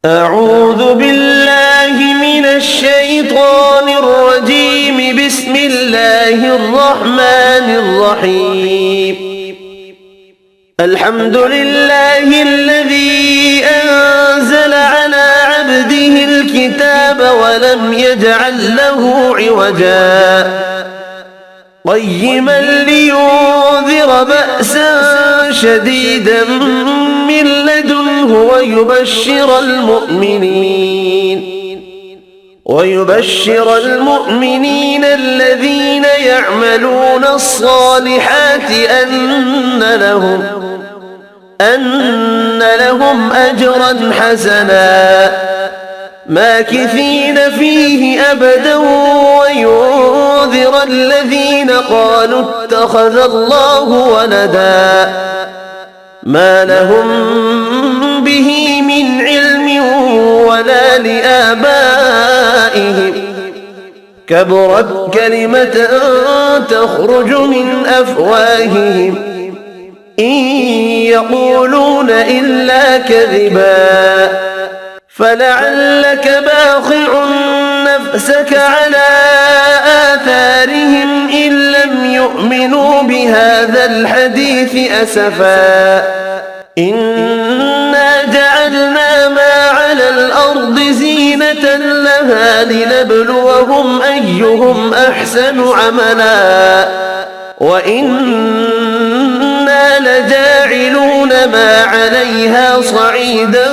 أعوذ بالله من الشيطان الرجيم. بسم الله الرحمن الرحيم. الحمد لله الذي أنزل على عبده الكتاب ولم يجعل له عوجا قيما لينذر بأسا شديدا من لدنه ويبشر المؤمنين الذين يعملون الصالحات أن لهم أجرا حسنا ماكثين فيه أبدا وينذر الذين قالوا اتخذ الله ولدا ما لهم به من علم ولا لآبائهم كبرت كلمة تخرج من أفواههم إن يقولون إلا كذبا فلعلك باخع نفسك على آثارهم إن لم يؤمنوا بهذا الحديث أسفا إنا جعلنا ما على الأرض زينة لها لنبلوهم أيهم أحسن عملا وإنا لجاعلون ما عليها صعيدا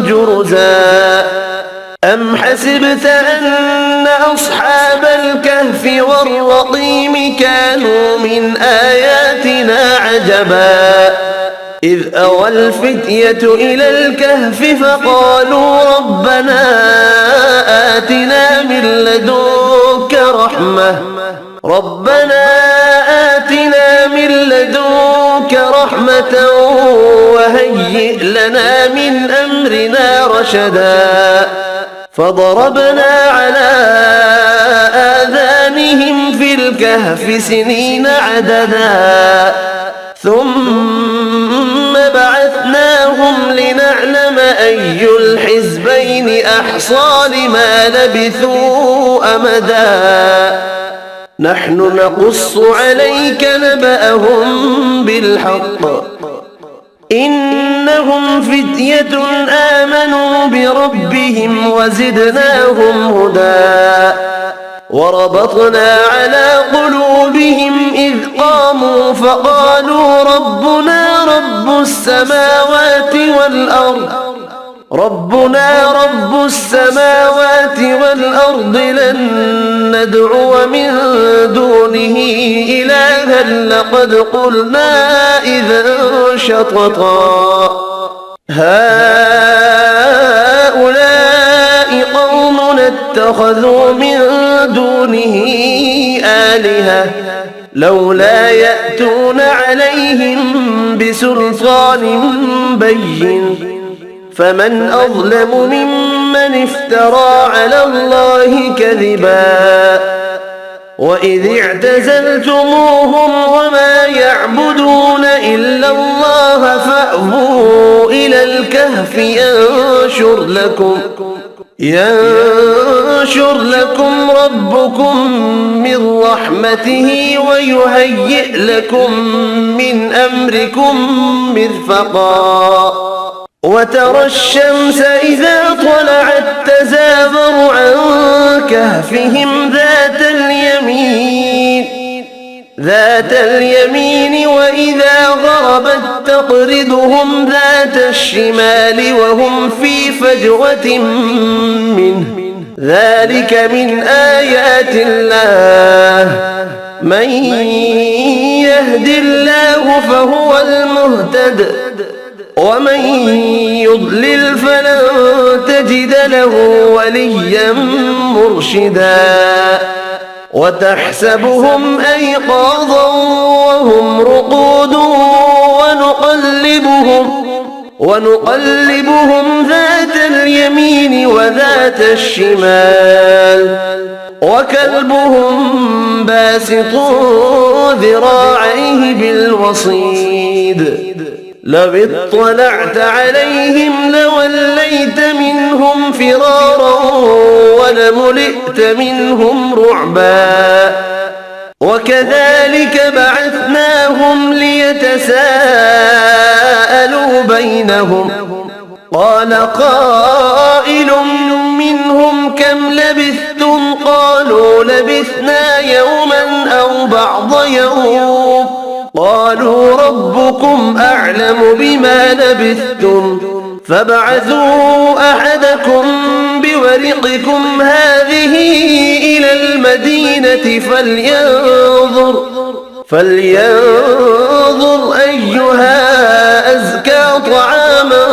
جرزا أم حسبت أن أصحاب الكهف والرقيم كانوا من آياتنا عجبا إذ أوى الفتية إلى الكهف فقالوا ربنا آتنا من لدنك رحمة وهيئ لنا من أمرنا رشدا فضربنا على آذانهم في الكهف سنين عددا ثم بعثناهم لنعلم أي الحزبين أحصى لما لبثوا أمدا نحن نقص عليك نبأهم بالحق إنهم فتية آمنوا بربهم وزدناهم هدى وربطنا على قلوبهم إذ قاموا فقالوا ربنا رب السماوات والأرض لن ندعو من دونه إلها لقد قلنا إذا شططا هؤلاء قومنا اتخذوا من دونه آلهة لولا يأتون عليهم بسلطان بين فمن أظلم ممن افترى على الله كذبا وإذ اعتزلتموهم وما يعبدون إلا الله فأووا إلى الكهف ينشر لكم ربكم من رحمته ويهيئ لكم من أمركم مرفقا وترى الشمس إذا طلعت تزاور عن كهفهم ذات اليمين وإذا غربت تقرضهم ذات الشمال وهم في فجوة منه ذلك من آيات الله من يهد الله فهو المهتد ومن يضلل فلن تجد له وليا مرشدا وتحسبهم أيقاظا وهم رقود ونقلبهم ذات اليمين وذات الشمال وكلبهم باسط ذراعيه بالوصيد لو اطلعت عليهم لوليت منهم فرارا ولملئت منهم رعبا وكذلك بعثناهم ليتساءلوا بينهم قال قائل منهم كم لبثتم قالوا لبثنا يوما أو بعض يوم قالوا ربكم أعلم بما لبثتم فابعثوا أحدكم بورقكم هذه إلى المدينة فلينظر أيها أزكى طعاما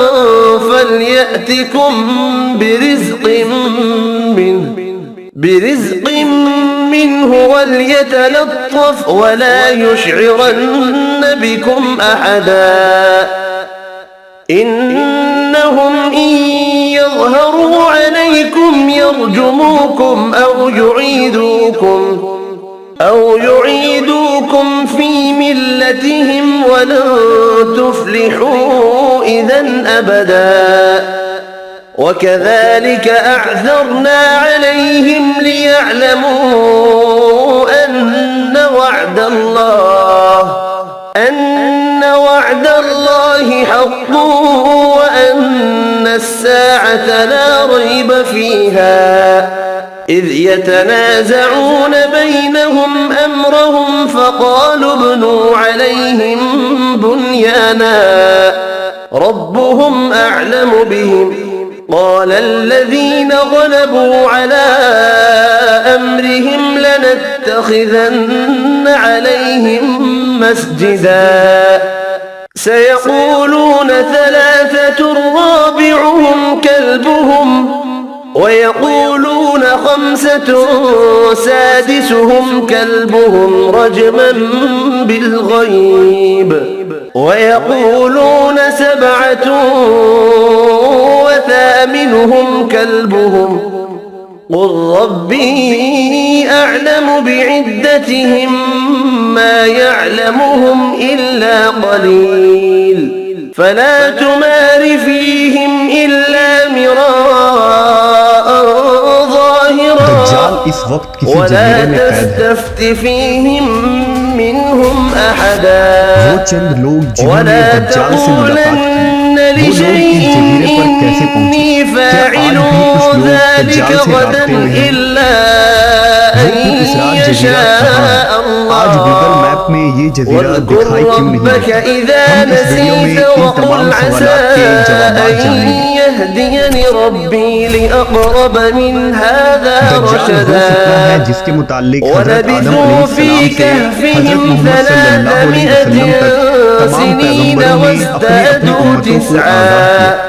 فليأتكم برزق منه وليتلطف ولا يشعرن بكم أحدا إنهم إن يظهروا عليكم يرجموكم أو يعيدوكم في ملتهم ولن تفلحوا إذا أبدا وكذلك أعثرنا عليهم ليعلموا أن وعد الله حق وأن الساعة لا ريب فيها إذ يتنازعون بينهم أمرهم فقالوا ابنوا عليهم بنيانا ربهم أعلم بهم قال الذين غلبوا على أمرهم لنتخذن عليهم مسجدا سيقولون ثلاثة رابعهم كلبهم ويقولون خمسة سادسهم كلبهم رجما بالغيب ويقولون سبعة وثامنهم كلبهم قل ربي أعلم بعدتهم ما يعلمهم إلا قليل فلا تمار فيهم إلا مراء ظاهرا ولا تستفت فيهم منهم أحدا ولا تقولن لشيء إني فاعل ذلك غدا إلا أن يشاء الله واذكر ربك إذا نسيت وقل عسى أن يهديني ربي لأقرب من هذا رشدا ولبثوا في كهفهم 300 سنين وازدادوا 9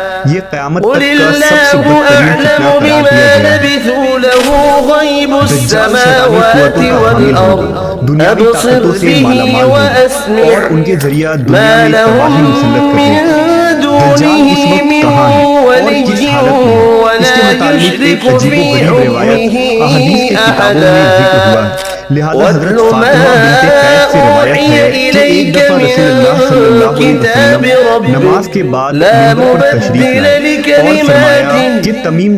قل الله أعلم بما لبثوا له غيب السماوات والأرض أبصر به وأسمع ما لهم من دونه من ولي ولا يشرك في حكمه أحدا واتل ما أوحي إليك من كتاب ربك لا مبدل لكلماته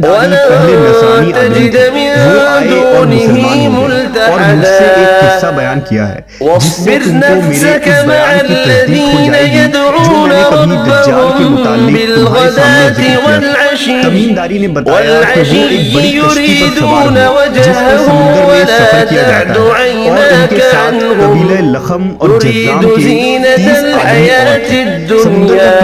ولن تجد من دونه ملتحدا واصبر نفسك مع الذين يدعون ربهم بالغداة والعشي يريدون وجهه ولا تعد عيناك عنهم تريد زينة الحياة الدنيا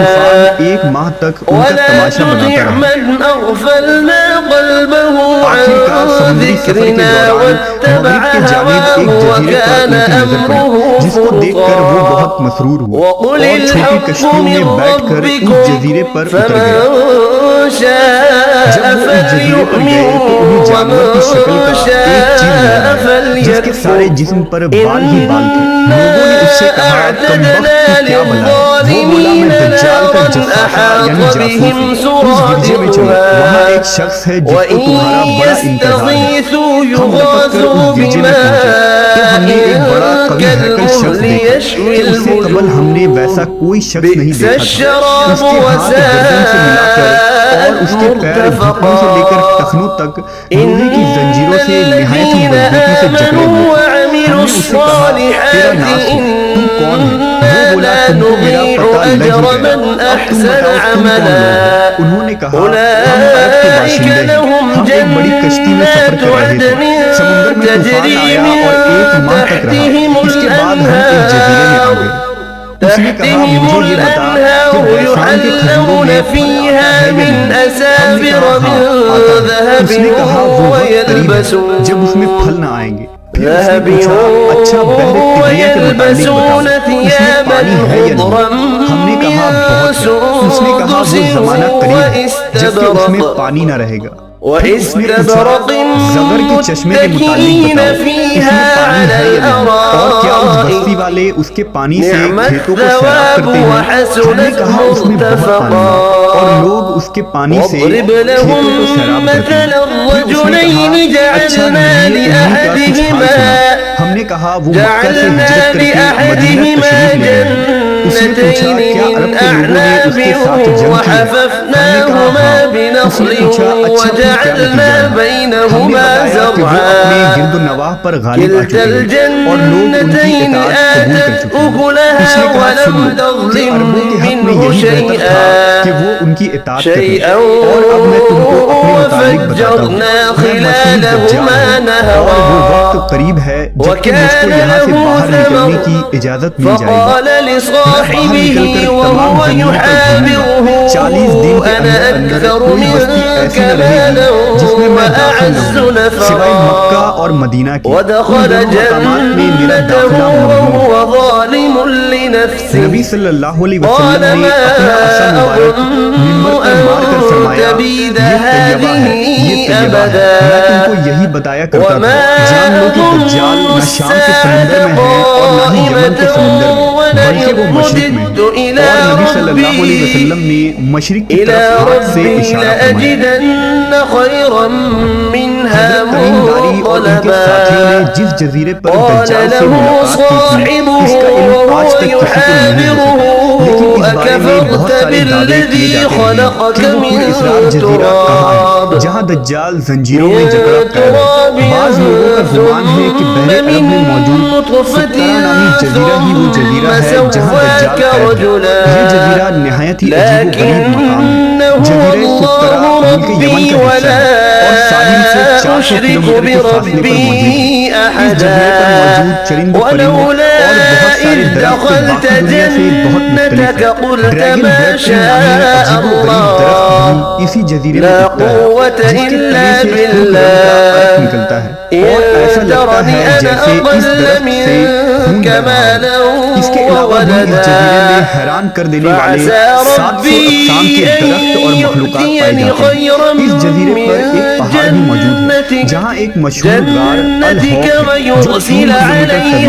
ولا تطع من أغفلنا قلبه عن ذكرنا واتبع هواه وكان أمره فرطا وقل الحق من ربكم فمن شاء فليؤمن ومن شاء فليكفر جس کے سارے جسم پر بال ہی بال تھے. لوگوں نے اس سے کہا کم وقت تو کیا بلا ہے. وہ بولا میں دجال کا جفا تھا یعنی جاسوس ہوں. اس گرجے میں چلو, وہاں ایک شخص ہے جس کو تمہارا بڑا انتظار ہے. ہم لپک کر اس گرجے میں پہنچے تو ہم نے ایک بڑا قوی ہیکل شخص دیکھا کہ اس سے قبل ہم نے ویسا کوئی شخص نہیں دیکھا تھا. اس کے ہاتھ گردن سے ملا کر اور اس کے پیر گھٹنوں سے لے کر ٹخنوں تک لوہے کی زنجیروں سے نہایت ہی مضبوطی سے جکڑے ہوئے تھے. ہم نے اس سے کہا تیرا ناس ہو, تم کون ہے؟ وہ بولا تم کو میرا پتہ نہیں ہے, اب تم بتاؤ تم کون لوگ ہو. انہوں نے کہا ہم عرب کے باشندے ہیں, ہم ایک بڑی کشتی میں سفر کر رہے تھے. سمندر میں طوفان آیا اور 1 ماہ تک رہا. اس کے بعد ہم ایک جزیرے میں آ گئے. اس نے کہا مجھے یہ بتا کہ بیسان کے کھجوروں میں پھل آتا ہے یا نہیں. ہم نے کہا آتا ہے. اس نے کہا وہ وقت قریب ہے جب اس میں پھل نہ آئیں گے. پھر اس نے پوچھا اچھا بحر طبریہ کے متعلق بتاؤ, اس میں پانی ہے یا نہیں. ہم نے کہا بہت ہے. اس نے کہا وہ زمانہ قریب ہے جب کہ اس میں پانی نہ رہے گا. پھر اس نے پوچھا زغر کے چشمے کے متعلق بتاؤ, اس میں پانی ہے یا نہیں, اور کیا اس بستی والے اس کے پانی سے کھیتوں کو سیراب کرتے ہیں. ہم نے کہا اس میں بہت پانی ہے اور لوگ اس کے پانی سے کھیتوں کو سیراب کرتے ہیں. پھر اس نے کہا اچھا نبی کا کچھ حال سنا. ہم نے کہا وہ مکہ سے ہجرت کر کے مدینہ تشریف لے گئے. اس نے پوچھا کیا عرب کے لوگوں نے اس کے ساتھ جنگ کی؟ ہم نے کہا ہاں. اس نے پوچھا اچھا کیا نتیجہ ہے؟ ہم نے بتایا کہ وہ اپنے گرد و نواح پر غالب آ چکے ہیں اور لوگ ان کی اطاعت قبول کر چکے ہیں. اس نے کہا سن لو کہ عربوں کے حق میں یہی بہتر تھا کہ وہ ان کی اطاعت کریں, اور اب میں تم کو اپنے متعلق بتاتا ہوں. میں مسیح دجال ہوں اور وہ وقت قریب ہے جب کہ مجھ کو یہاں سے باہر نکلنے کی اجازت مل جائے گی. میں باہر نکل کر تمام زمینوں پر گھوموں گا. 40 دن کے اندر اندر کوئی بستی ایسی نہ رہے گی جس میں میں داخل نہ ہوں سوائے مکہ اور مدینہ کے. ان دونوں مقامات میں میرا داخلہ ممنوع ہے. نبی صلی اللہ علیہ وسلم نے اپنا عصا مبارک منبر پر مار کر فرمایا یہ طیبہ ہے, یہ طیبہ ہے. میں تم کو یہی بتایا کرتا تھا, جان لو کہ دجال نہ شام کے سمندر میں ہے اور نہ ہی یمن کے سمندر میں, بلکہ وہ مشرق میں ہے. اور نبی صلی اللہ علیہ وسلم نے مشرق کی طرف ہاتھ سے اشارہ فرمایا. حضرت تمیم داری اور ان کے ساتھیوں نے جس جزیرے پر دجال سے ملاقات کی تھی اس کا علم آج تک کسی کو نہیں ہو سکا, لیکن اس بارے میں بہت سارے دعوے کیے جاتے ہیں کہ وہ پر اسرار جزیرہ کہاں ہے جہاں دجال زنجیروں میں جکڑا قید ہے. بعض لوگوں کا گمان ہے کہ بحر عرب میں موجود سترہ نامی جزیرہ ہی وہ جزیرہ ہے جہاں دجال قید ہے. یہ جزیرہ نہایت ہی عجیب و غریب مقام ہے. جزیرہ سترہ ملک یمن کا حصہ ہے اور ساحل سے 400 کلومیٹر کے فاصلے پر موجود ہے. اس جزیرے پر موجود چرند و پرند اور بہت سارے درخت باقی دنیا سے بہت مختلف ہیں. ڈریگن بلیڈ کے نامی عجیب و غریب درخت بھی اسی جزیرے میں اگتا ہے جس کے تنے سے خون رنگ کا عرق نکلتا ہے اور ایسا لگتا ہے جیسے اس درخت سے خون بہ رہا ہو. اس کے علاوہ بھی اس جزیرے میں حیران کر دینے والے 700 اقسام کے درخت اور مخلوقات پائے جاتے ہیں. اس جزیرے پر ایک پہاڑ بھی موجود ہے جہاں ایک مشہور غار الحوق جو 3 کلومیٹر طویل ہے.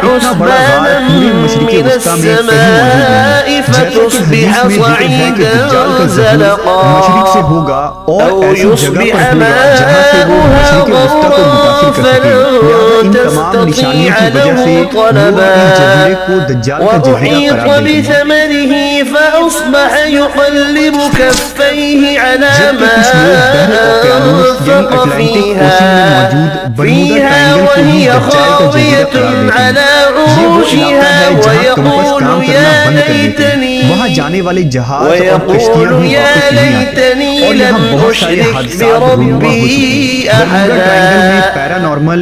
اتنا بڑا غار پورے مشرق وسطیٰ میں کہیں موجود نہیں. جیسا کہ حدیث میں ذکر ہے کہ دجال کا ظہور مشرق سے ہوگا اور ایسی جگہ پر ہوگا جہاں سے وہ مشرق وسطیٰ کو متاثر کر سکے. لہذا ان تمام نشانیوں کی وجہ سے لوگ اس جزیرے کو دجال کا جزیرہ قرار دیتے ہیں. فأصبح يقلب كفيه على ما أنفق فيها وهي خاوية على عروشها ويقول يا ليتني لم أشرك بربي أحدا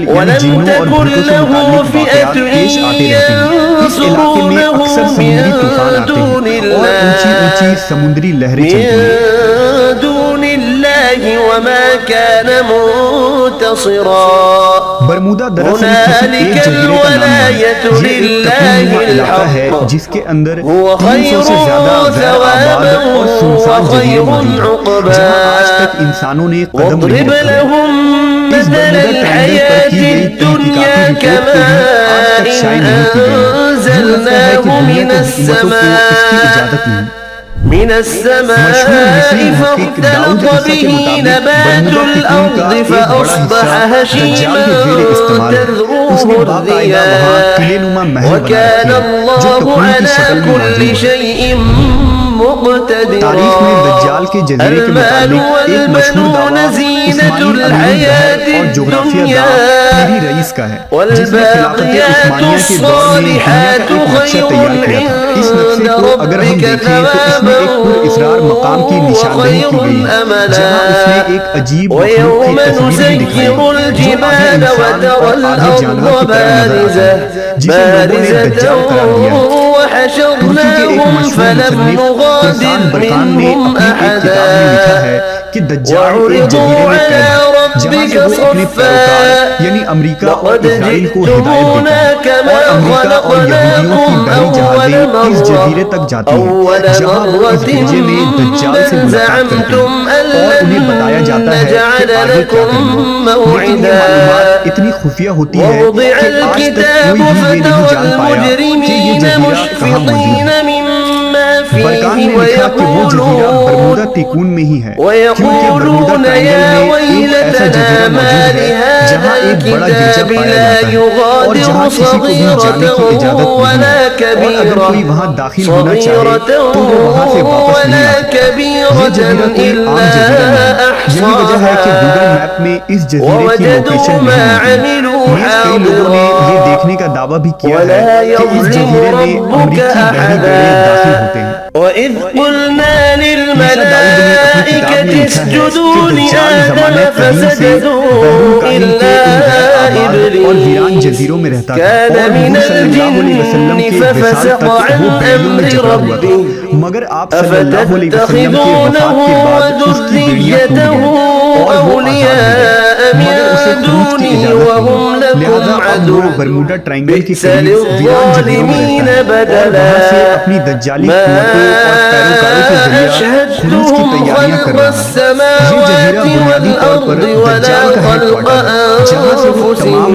ولم تكن له فئة ينصرونه من دون الله وما كان منتصرا. برمودا دراصل ایک جزیرے کا نام ہے. یہ ایک ہے جس کے اندر 300 سے زیادہ آباد اور سنسان جزیرے موجود ہیں جہاں آج تک انسانوں نے قدم نہیں رکھا. مثل الحياة الدنيا كماء أنزلناه من السماء فاختلط به نبات الأرض فأصبح هشيما تذروه الرياح وكان الله على كل شيء تاریخ میں دجال کے جزیرے کے متعلق ایک مشہور دعویٰ اسماعیل الدہر اور جغرافیہ داں پیری رئیس کا ہے، جس نے خلافت عثمانیہ کے دور میں دنیا کا ایک نقشہ تیار کیا تھا۔ اس نقشے کو اگر ہم دیکھیں تو اس میں ایک پر اسرار مقام کی نشاندہی کی گئی ہے، جہاں اس نے ایک عجیب مخلوق کی تصویر بھی دکھائی جو آدھے انسان اور آدھے جانور کی طرح نظر آتا ہے، جسے لوگوں نے دجال قرار دیا ہے۔ ترکی کے ایک مشہور مصنف انسان برقان نے اپنی ایک کتاب میں لکھا ہے کہ دجال ایک جزیرے میں قید ہے، جہاں سے وہ اپنے پیروکار یعنی امریکہ اور اسرائیل کو ہدایت دیتا ہے، اور امریکہ اور یہودیوں کی بحری جہازیں اس جزیرے تک جاتی ہیں، جہاں وہ اس بھیجے میں دجال سے ملاقات کرتے ہیں اور انہیں بتایا جاتا ہے کہ آگے کیا کرنا ہے، لیکن یہ معلومات اتنی خفیہ ہوتی ہے کہ آج تک کوئی بھی یہ نہیں جان پایا کہ یہ جزیرہ کہاں موجود ہے۔ برکان نے لکھا کہ وہ جزیرہ برمودا تیکون میں ہی ہے، کیونکہ برمودا ٹرائنگل میں ایک ایسا جزیرہ موجود ہے جہاں ایک بڑا گرجا پایا جاتا ہے اور جہاں کسی کو بھی جانے کی اجازت نہیں ہے، اور اگر کوئی وہاں داخل ہونا چاہے تو وہ وہاں سے واپس نہیں آ سکتا۔ یہ جزیرہ کوئی عام جزیرہ نہیں، یہی وجہ ہے کہ گوگل میپ میں اس جزیرے کی لوکیشن نہیں ملتی۔ نیز کئی لوگوں نے یہ دیکھنے کا دعویٰ بھی کیا ہے کہ اس جزیرے میں امریکی بحری بیڑے داخل ہوتے ہیں۔ وَإِذْ قُلْنَا لِلْمَلَائِكَةِ اسْجُدُوا لِآدَمَ فَسَجَدُوا إِلَّا إِبْلِيسَ كَانَ مِنَ الْجِنِّ فَفَسَقَ عَنْ أَمْرِ رَبِّهِ أَفَتَتَّخِذُونَهُ وَذُرِّيَّتَهُ أَوْلِيَاءَ مِن دُونِي وَهُمْ لَكُمْ عَدُوٌّ بِئْسَ لِلظَّالِمِينَ بَدَلًا مَا أَشْهَدتُّهُمْ خَلْقَ السَّمَاوَاتِ وَالْأَرْضِ وَلَا خَلْقَ أَنفُسِهِمْ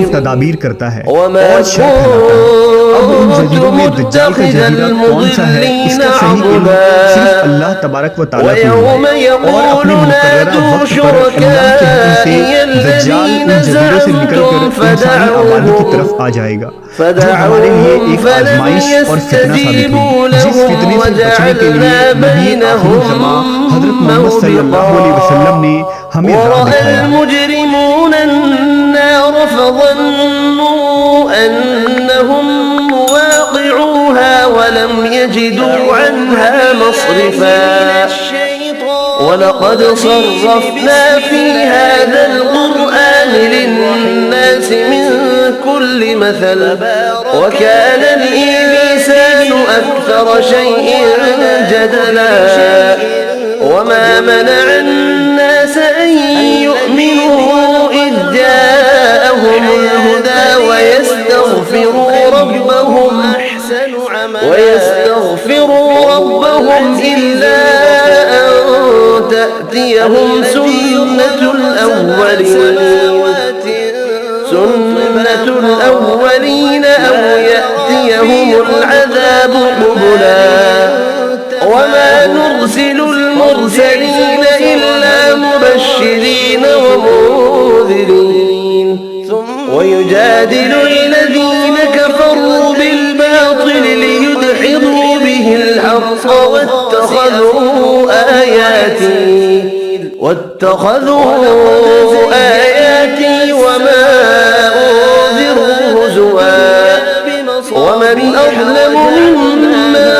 وَمَا كُنتُ مُتَّخِذَ الْمُضِلِّينَ عَضُدًا وَيَوْمَ يَقُولُ نَادُوا شُرَكَائِيَ الَّذِينَ زَعَمْتُمْ فَدَعُوهُمْ فَلَمْ يَسْتَجِيبُوا لَهُمْ وَجَعَلْنَا بَيْنَهُمْ مَوْبِقًا وَرَأَى الْمُجْرِمُونَ النَّارَ فَظَنُّوا أَنَّهُمْ مُوَاقِعُوهَا وَلَمْ يَجِدُوا عَنْهَا مَصْرِفًا وَلَقَدْ صَرَّفْنَا فِي هَذَا الْقُرْآنِ لِلنَّاسِ مِنْ كُلِّ مَثَلٍ وَكَانَ الْإِنسَانُ أَكْثَرَ شَيْءٍ جَدَلًا وَمَا مَنَعَ النَّاسَ أَن يُؤْمِنُوا إِذْ جَاءَهُمُ الْهُدَى وَيَسْتَغْفِرُوا رَبَّهُمْ إِلَّا أَن تَأْتِيَهُمْ سُنَّةُ الْأَوَّلِينَ أَوْ يَأْتِيَهُمُ الْعَذَابُ قُبُلًا وَمَا نُرْسِلُ الْمُرْسَلِينَ إِلَّا مُبَشِّرِينَ وَمُنذِرِينَ وَيُجَادِلُ الَّذِينَ كَفَرُوا بِالْبَاطِلِ لِيُدْحِضُوا بِهِ الْحَقَّ وَاتَّخَذُوا آيَاتِي وَمَا أُنذِرُوا هُزُوًا وَمَنْ أَظْلَمُ مِمَّن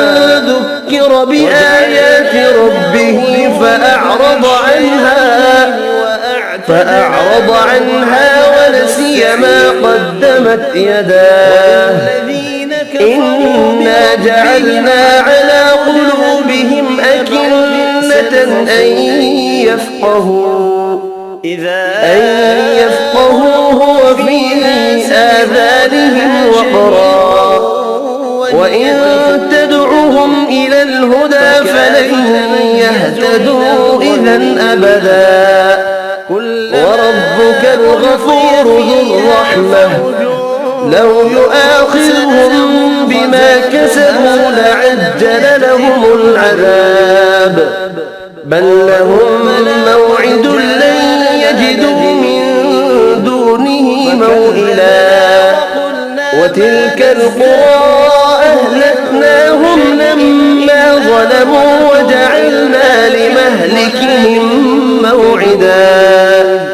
ذُكِّرَ بِآيَاتِ رَبِّهِ فَأَعْرَضَ عَنْهَا وَنَسِيَ مَا قَدَّمَتْ يَدَاهُ إِنَّا جَعَلْنَا عَلَى قُلُوبِهِمْ أَكِنَّةً أَن يَفْقَهُوهُ وَفِي آذَانِهِمْ وَقْرًا وَإِن تَدْعُهُمْ إِلَى الْهُدَى فَلَن يَهْتَدُوا إِذًا أَبَدًا وَرَبُّكَ الغفور ذو الرحمة لو يؤاخذهم بما كسبوا لعجل لهم العذاب بل لهم موعد لن يجدوا من دونه موئلا وتلك القرى أهلكناهم لما ظلموا وجعلنا لمهلكهم موعدا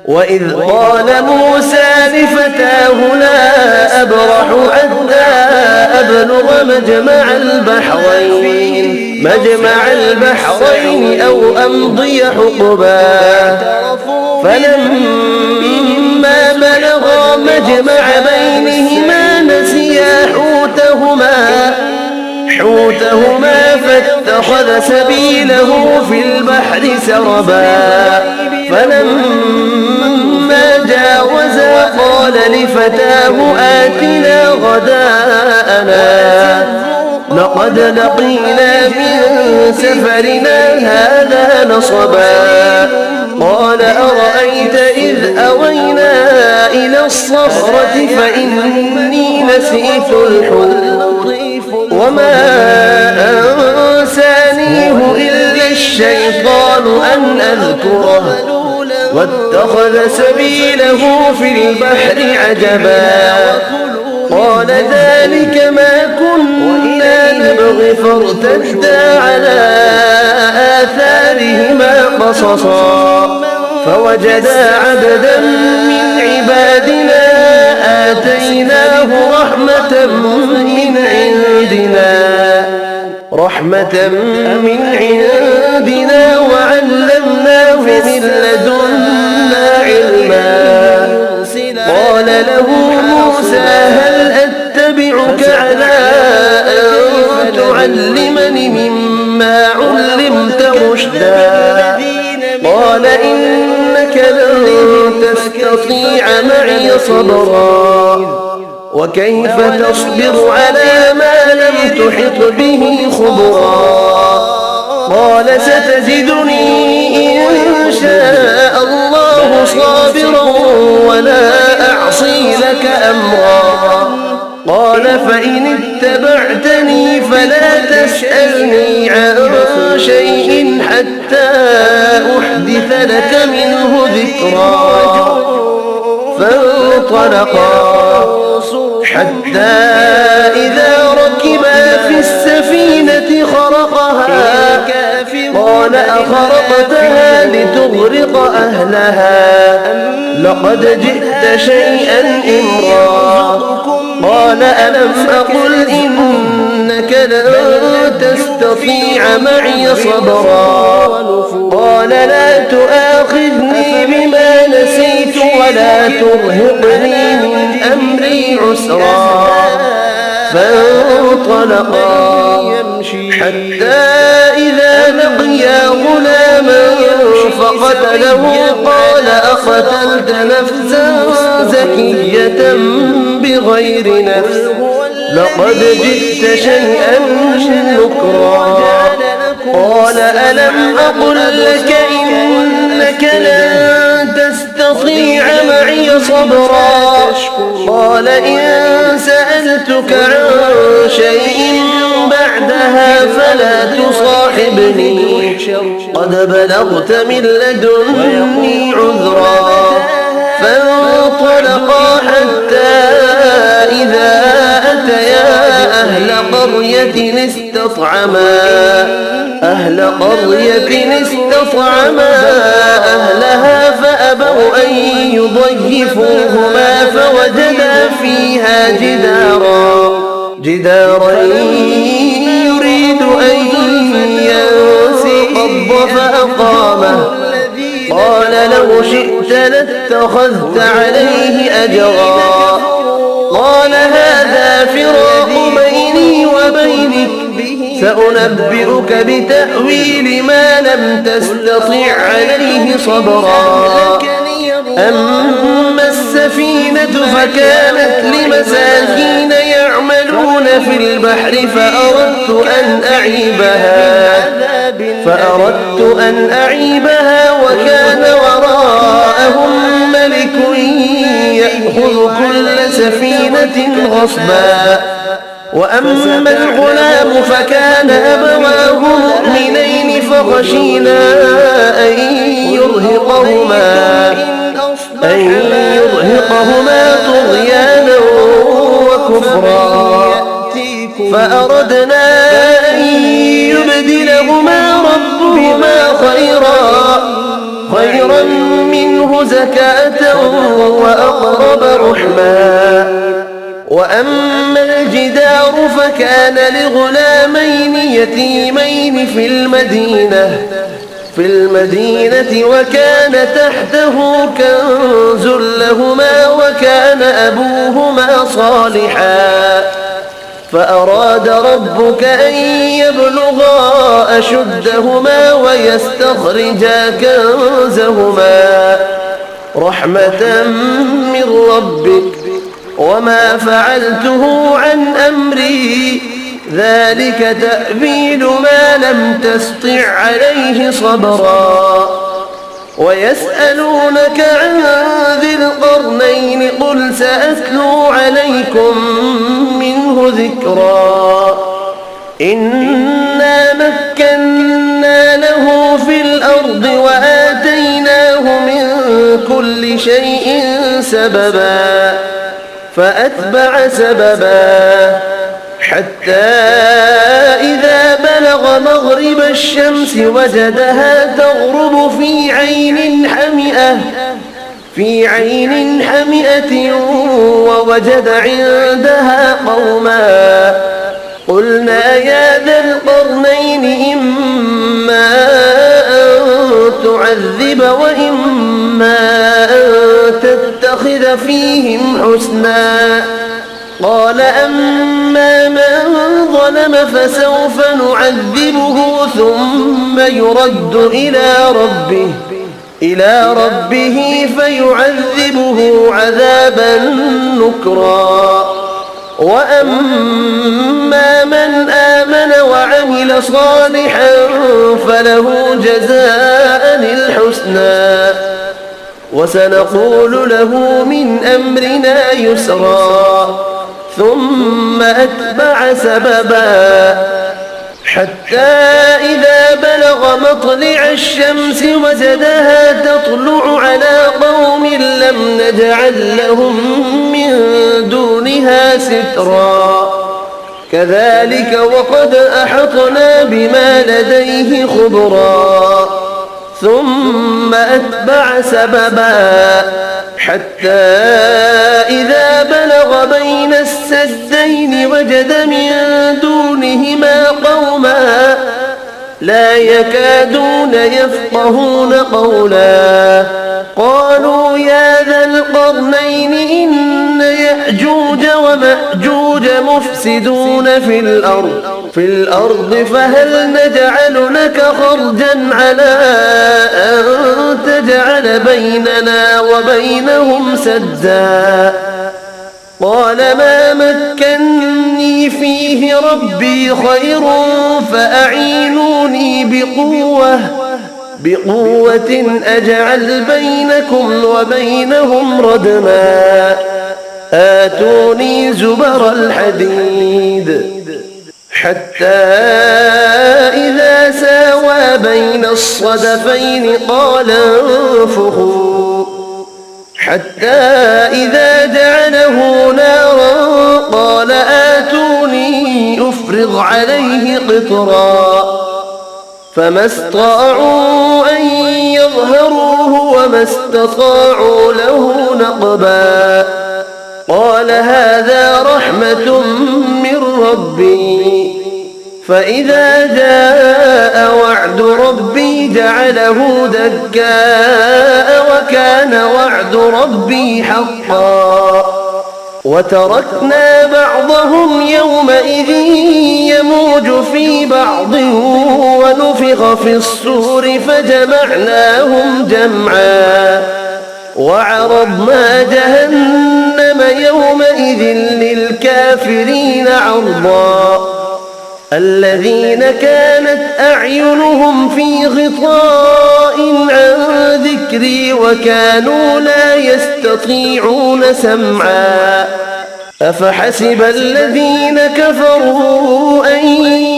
وإذ قال موسى لفتاه لا أبرح حتى أبلغ مجمع البحرين أو أمضي حقبا فلما بلغا مجمع بينهما نسيا حوتهما فاتخذ سبيله في البحر سربا فلما جاوزا قال لفتاه آتنا غداءنا لقد لقينا من سفرنا هذا نصبا قال أرأيت إذ أوينا إلى الصخرة فإني نسيت الحوت وما أنسانيه إلا الشيطان أن أذكره واتخذ سبيله في البحر عجبا قال ذلك ما كنا نبغي فارتدا على آثارهما قصصا فوجدا عبدا من عبادنا آتيناه رحمة من عندنا وعلمناه من لدنا علما قال له موسى هل أتبعك على أن تعلمني مما علمت رشدا قال إنك لن تستطيع معي صبرا وكيف تصبر على ما لم تحط به خبرا قال ستجدني إن شاء الله صابرا ولا أعصي لك أمرا قال فإن اتبعتني فلا تسألني عن شيء حتى أحدث لك منه ذكرا فانطلقا حتى إذا ركبا في السفينة خرقها قال أخرقتها لتغرق أهلها لقد جئت شيئا إمرا قال ألم أقل إنك لن تستطيع معي صبرا قال لا تؤاخذني بما نسيت ولا ترهقني من أمري عسرا فانطلقا حتى إذا لقيا غلاما فقتله قال أقتلت نفسا زكية بغير نفس لقد جئت شيئا نكرا قال ألم أقل لك إنك لن تستطيع معي صبرا قال إن سألتك عن شيء بعدها فلا تصاحبني قد بلغت من لدني عذرا فانطلقا حتى إذا أتيا أهل قرية استطعما أهلها فأبوا أن يضيفوهما فوجدا فيها جدارا يريد أن ينقض فأقامه قال لو شئت لاتخذت عليه أجرا قال هذا فراق بيني وبينك سأنبئك بتأويل ما لم تستطع عليه صبرا أما السفينة فكانت لمساكين يعملون في البحر فأردت أن أعيبها وكان وراءهم ملك نصبا وأما الغلام فكان أبواه مؤمنين فخشينا أن يرهقهما طغيانا وكفرا فأردنا أن يبدلهما ربهما خيرا منه زكاة وأقرب رحما وأما الجدار فكان لغلامين يتيمين في المدينة وكان تحته كنز لهما وكان أبوهما صالحا فأراد ربك أن يبلغا أشدهما ويستخرجا كنزهما رحمة من ربك وما فعلته عن أمري ذلك تأويل ما لم تسطع عليه صبرا ويسألونك عن ذي القرنين قل سأتلو عليكم منه ذكرا إنا مكنا له في الأرض وآتيناه من كل شيء سببا فأتبع سببا حتى إذا بلغ مغرب الشمس وجدها تغرب في عين حمئة ووجد عندها قوما قلنا يا ذا القرنين إما أن تعذب وإما أن تتخذ فيهم حسنا قال أما من ظلم فسوف نعذبه ثم يرد إلى ربه فيعذبه عذابا نكرا وأما من آمن وعمل صالحا فله جزاء الحسنى وسنقول له من أمرنا يسرا ثم أتبع سببا حتى إذا بلغ مطلع الشمس وجدها تطلع على قوم لم نجعل لهم من دونها سترا كذلك وقد أحطنا بما لديه خبرا ثم أتبع سببا حتى إذا بلغ بين السدين وجد من دونهما قوما لا يكادون يفقهون قولا قالوا يا ذا القرنين إن يأجوج ومأجوج مفسدون في الأرض فهل نجعل لك خرجا على أن تجعل بيننا وبينهم سدا قال ما مكني فيه ربي خير فأعينوني بقوة أجعل بينكم وبينهم ردما آتوني زبر الحديد حتى إذا ساوى بين الصدفين قال انفخوا حتى إذا جعله نارا قال آتوني أفرغ عليه قطرا فما استطاعوا أن يظهروه وما استطاعوا له نقبا قال هذا رحمة من ربي فإذا جاء وعد ربي جعله دكاء وكان وعد ربي حقا وتركنا بعضهم يومئذ يموج في بعض ونفخ في الصور فجمعناهم جمعا وعرضنا جهنم يومئذ للكافرين عرضا الذين كانت أعينهم في غطاء عن ذكري وكانوا لا يستطيعون سمعا أفحسب الذين كفروا أن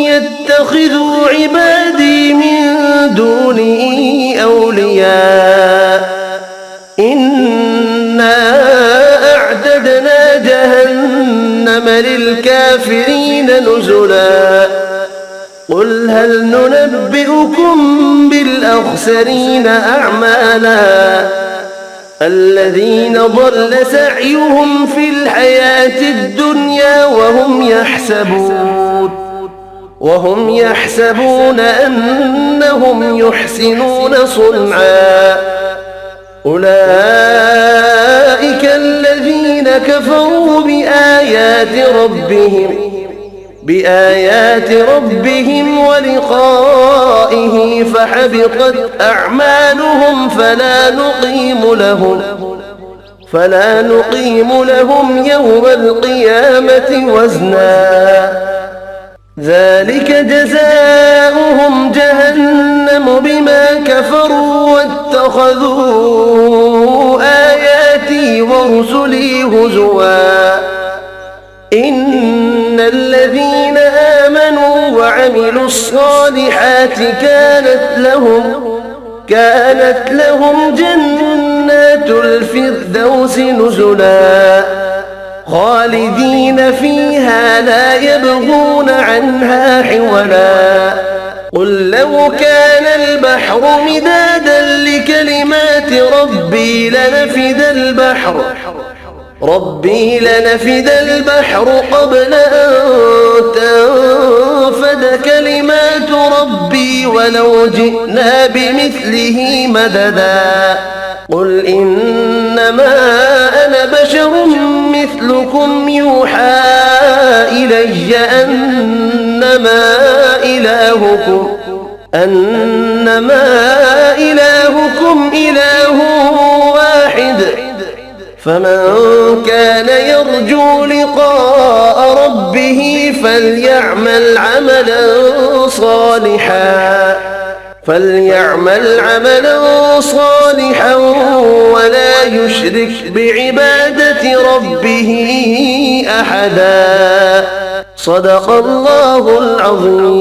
يتخذوا عبادي من دوني أولياء إنا أعتدنا جهنم للكافرين نزلا قل هل ننبئكم بالأخسرين أعمالا الذين ضل سعيهم في الحياة الدنيا وهم يحسبون أنهم يحسنون صنعا أولئك الذين كفروا بآيات ربهم ولقائه فحبطت أعمالهم فلا نقيم لهم يوم القيامة وزنا ذلك جزاؤهم جهنم بما كفروا واتخذوا آياتي ورسلي هزوا إن الذين آمنوا وعملوا الصالحات كانت لهم جنات الفردوس نزلا خالدين فيها لا يبغون عنها حولا قل لو كان البحر مدادا لكلمات ربي لنفد البحر قبل أن تنفد كلمات ربي ولو جئنا بمثله مددا قل إنما أنا بشر مثلكم يوحى إلي أنما إلهكم إله واحد فمن كان يرجو لقاء ربه فليعمل عملا صالحا ولا يشرك بعبادة ربه أحدا صدق الله العظيم.